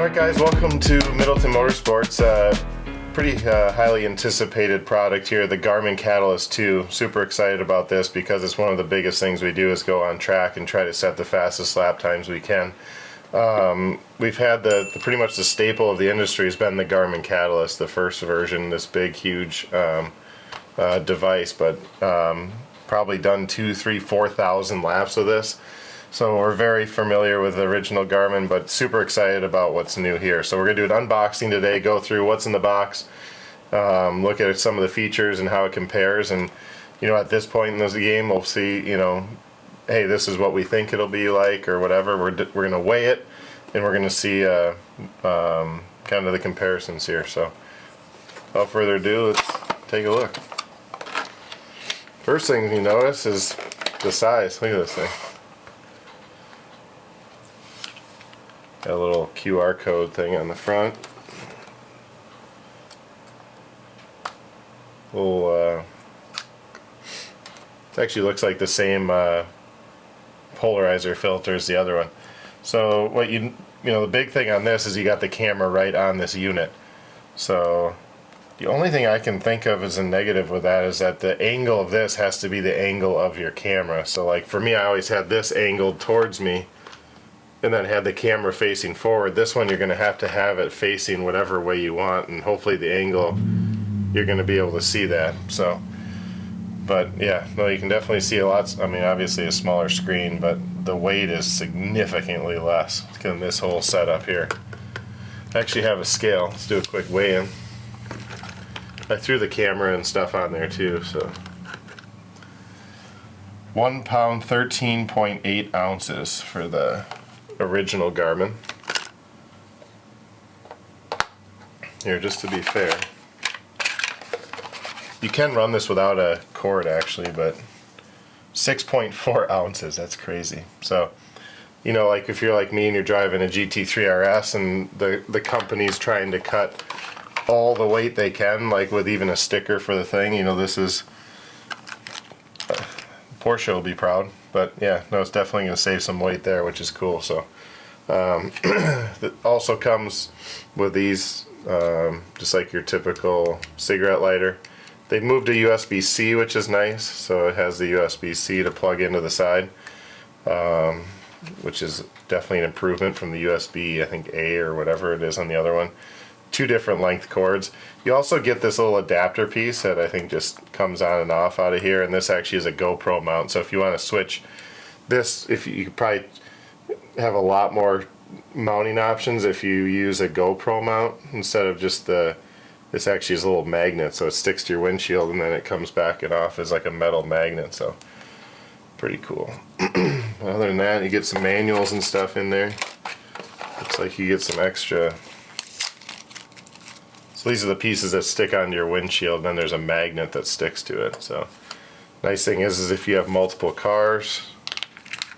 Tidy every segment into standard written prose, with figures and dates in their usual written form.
Alright guys, welcome to Middleton Motorsports. Pretty highly anticipated product here, the Garmin Catalyst 2. Super excited about this because it's one of the biggest things we do is go on track and try to set the fastest lap times we can. We've had pretty much the staple of the industry has been the Garmin Catalyst, the first version, this big huge device, but probably done 2,000, 3,000, 4,000 laps of this. So we're very familiar with the original Garmin, but super excited about what's new here. So we're going to do an unboxing today, go through what's in the box, look at some of the features and how it compares. And, you know, at this point in the game, we'll see, you know, hey, this is what we think it'll be like or whatever. We're going to weigh it, and we're going to see kind of the comparisons here. So without further ado, let's take a look. First thing you notice is the size. Look at this thing. Got a little QR code thing on the front. Little, it actually looks like the same polarizer filter as the other one. So what you know, the big thing on this is you got the camera right on this unit. So the only thing I can think of as a negative with that is that the angle of this has to be the angle of your camera. So like for me, I always had this angled towards me and then had the camera facing forward. This one you're going to have it facing whatever way you want, and hopefully the angle you're going to be able to see that. So, but yeah, no, you can definitely see a lot. I mean, obviously a smaller screen, but the weight is significantly less than this whole setup here. I actually have a scale. Let's do a quick weigh-in. I threw the camera and stuff on there too, so 1 pound 13.8 ounces for the original Garmin. Here, just to be fair, you can run this without a cord actually, but 6.4 ounces, that's crazy. So, you know, like if you're like me and you're driving a GT3 RS and the company's trying to cut all the weight they can, like with even a sticker for the thing, you know, this is Porsche will be proud. But yeah, no, it's definitely going to save some weight there, which is cool. So it also comes with these, just like your typical cigarette lighter. They've moved to USB-C, which is nice. So it has the USB-C to plug into the side, which is definitely an improvement from the USB, I think A or whatever it is on the other one. 2 different length cords. You also get this little adapter piece that I think just comes on and off out of here, and this actually is a GoPro mount. So if you want to switch this, if you could probably have a lot more mounting options if you use a GoPro mount instead of just this actually is a little magnet, so it sticks to your windshield and then it comes back and off as like a metal magnet. So pretty cool. Other than that, you get some manuals and stuff in there. Looks like you get some extra. So these are the pieces that stick onto your windshield, and then there's a magnet that sticks to it. So nice thing is if you have multiple cars,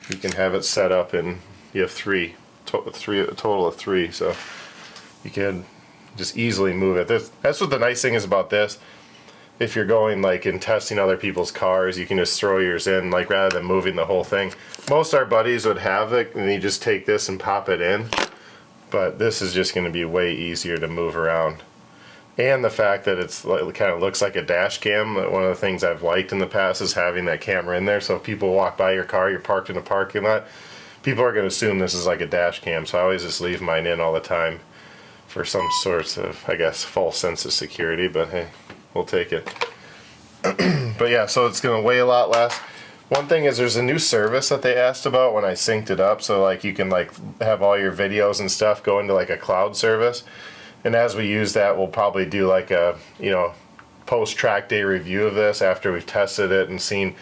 you can have it set up and you have a total of 3. So you can just easily move it. That's what the nice thing is about this. If you're going like and testing other people's cars, you can just throw yours in, like rather than moving the whole thing. Most of our buddies would have it and you just take this and pop it in, but this is just going to be way easier to move around. And the fact that it's like, it kind of looks like a dash cam. One of the things I've liked in the past is having that camera in there. So if people walk by your car, you're parked in a parking lot, people are going to assume this is like a dash cam. So I always just leave mine in all the time for some sorts of, I guess, false sense of security. But hey, we'll take it. But yeah, so it's going to weigh a lot less. One thing is there's a new service that they asked about when I synced it up. So like you can like have all your videos and stuff go into like a cloud service. And as we use that, we'll probably do like a, you know, post-track day review of this after we've tested it and seen,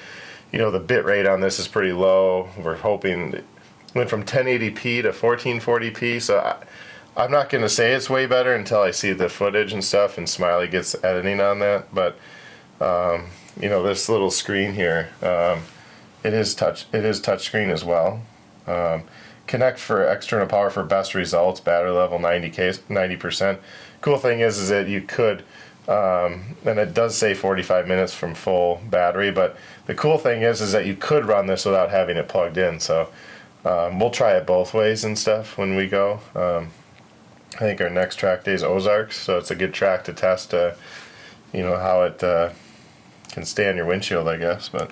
you know, the bit rate on this is pretty low. We're hoping it went from 1080p to 1440p. So I'm not going to say it's way better until I see the footage and stuff and Smiley gets editing on that. But, you know, this little screen here, it is touch screen as well. Connect for external power for best results, battery level 90%. Cool thing is that you could, and it does say 45 minutes from full battery, but the cool thing is that you could run this without having it plugged in. So we'll try it both ways and stuff when we go. I think our next track day is Ozarks, so it's a good track to test, how it can stay on your windshield, I guess. But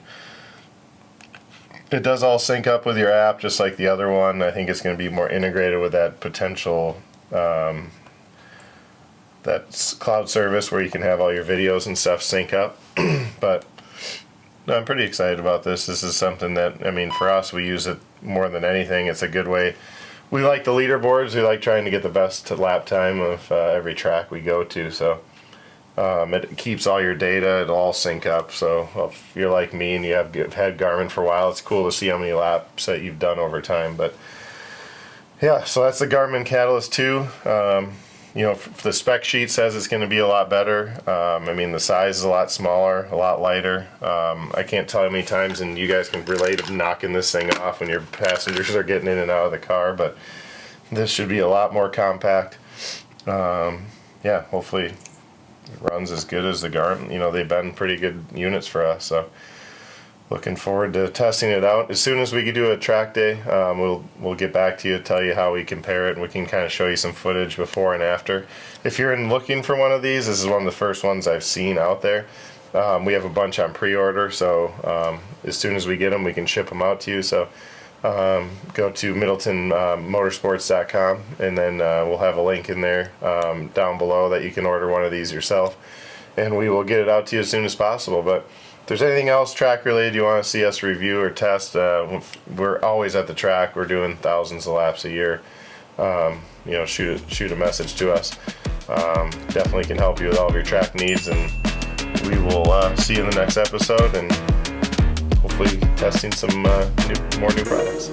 it does all sync up with your app, just like the other one. I think it's going to be more integrated with that potential, that cloud service where you can have all your videos and stuff sync up. But no, I'm pretty excited about this. This is something that, I mean, for us, we use it more than anything. It's a good way. We like the leaderboards. We like trying to get the best lap time of every track we go to. So it keeps all your data. It'll all sync up. So if you're like me and you've had Garmin for a while, it's cool to see how many laps that you've done over time. But yeah, so that's the Garmin Catalyst 2. The spec sheet says it's going to be a lot better. I mean, the size is a lot smaller, a lot lighter. I can't tell you how many times, and you guys can relate to knocking this thing off when your passengers are getting in and out of the car, but this should be a lot more compact. Yeah, hopefully it runs as good as the Garmin. They've been pretty good units for us, so looking forward to testing it out. As soon as we can do a track day, we'll get back to you, tell you how we compare it, and we can kind of show you some footage before and after. If you're looking for one of these, this is one of the first ones I've seen out there. We have a bunch on pre-order, so as soon as we get them, we can ship them out to you. So go to middletonmotorsports.com, and then we'll have a link in there down below that you can order one of these yourself, and we will get it out to you as soon as possible. But if there's anything else track related you want to see us review or test, we're always at the track. We're doing thousands of laps a year. Shoot a message to us. Definitely can help you with all of your track needs, and we will see you in the next episode, and hopefully testing some more new products.